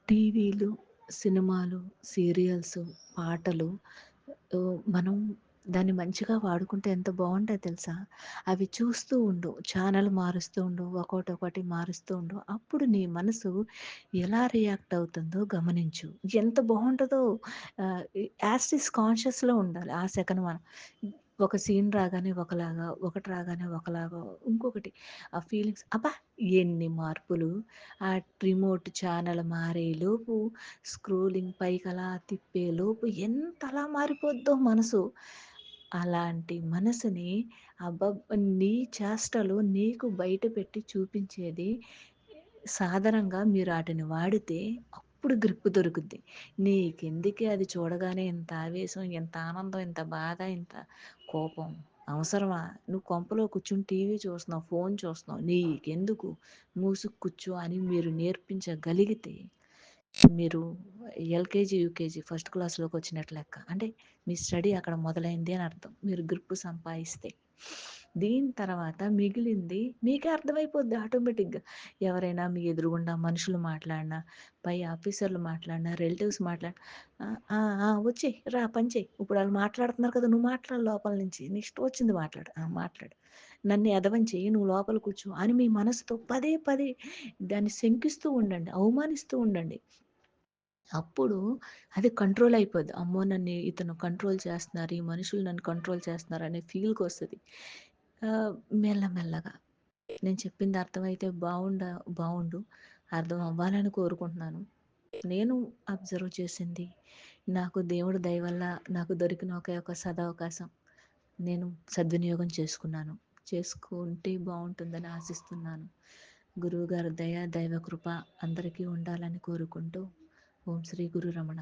టీవీలు, సినిమాలు, సీరియల్స్, పాటలు మనం దాన్ని మంచిగా వాడుకుంటే ఎంత బావుంటాయో తెలుసా? అవి చూస్తూ ఉండు. ఛానెల్ మారుస్తూ ఉండు. ఒకోటొకటి మారుస్తూ ఉండు. అప్పుడు నీ మనసు ఎలా రియాక్ట్ అవుతుందో గమనించు. ఎంత బావుంటదో. యాస్ ఇట్ ఈజ్ కాన్షియస్‌లో ఉండాలి. ఆ సెకను మనం. ఒక సీన్ రాగానే ఒకలాగా, ఒకటి రాగానే ఒకలాగా, ఇంకొకటి ఆ ఫీలింగ్స్ అబ్బా! ఎన్ని మార్పులు. ఆ రిమోట్ ఛానెల్ మారేలోపు స్క్రోలింగ్ పైకలా తిప్పేలోపు ఎంతలా మారిపోద్దో మనసు. అలాంటి మనసుని నీ చేష్టలు నీకు బయట పెట్టి చూపించేది సాధనంగా మీరు ఆటిని వాడితే అప్పుడు గ్రిప్ దొరుకుద్ది. నీకెందుకే అది చూడగానే ఇంత ఆవేశం, ఇంత ఆనందం, ఇంత బాధ, ఇంత కోపం అవసరమా? నువ్వు కొంపలో కూర్చొని టీవీ చూస్తున్నావు, ఫోను చూస్తున్నావు. నీకెందుకు? మూసుకు కూర్చో అని మీరు నేర్పించగలిగితే మీరు ఎల్‌కేజీ, యూకేజీ ఫస్ట్ క్లాస్‌లోకొచ్చినట్టు లెక్క. అంటే మీ స్టడీ అక్కడ మొదలైంది అని అర్థం. మీరు గ్రిప్ సంపాయిస్తే. దీని తర్వాత మిగిలింది మీకే అర్థమైపోద్ది ఆటోమేటిక్‌గా. ఎవరైనా మీ ఎదురుగుండా మనుషులు మాట్లాడినా, పై ఆఫీసర్లు మాట్లాడినా, రిలేటివ్స్ మాట్లాడినా ఆ! ఆ! వచ్చేయి రా పని చెయి. ఇప్పుడు ఆళ్ళు మాట్లాడుతున్నారు కదా! నువ్వు మాట్లాడు లోపల నుంచి. నీ ఇష్టం వచ్చింది మాట్లాడు. ఆ! మాట్లాడు. నన్ను ఎదవని చెయ్యి. నువ్వు లోపల కూర్చో అని మీ మనసుతో పదే పదే దాన్ని శంకిస్తూ ఉండండి. అవమానిస్తూ ఉండండి. అప్పుడు అది కంట్రోల్ అయిపోద్ది. అమ్మో! నన్ను ఇతను కంట్రోల్ చేస్తున్నారు. ఈ మనుషులు నన్ను కంట్రోల్ చేస్తున్నారు అనే ఫీల్‌కొస్తది. ఆహ్, మెల్లమెల్లగా నేను చెప్పింది అర్థమైతే బావుండు. అర్థం అవ్వాలని కోరుకుంటున్నాను. నేను అబ్జర్వ్ చేసింది నాకు దేవుడి దయ వల్ల నాకు దొరికిన ఒకే ఒక సదవకాశం. నేను సద్వినియోగం చేసుకున్నాను. చేసుకుంటే బావుంటుందని ఆశిస్తున్నాను. గురువుగారి దయ, దైవ కృప అందరికీ ఉండాలని కోరుకుంటూ ఓం శ్రీ గురు రమణ.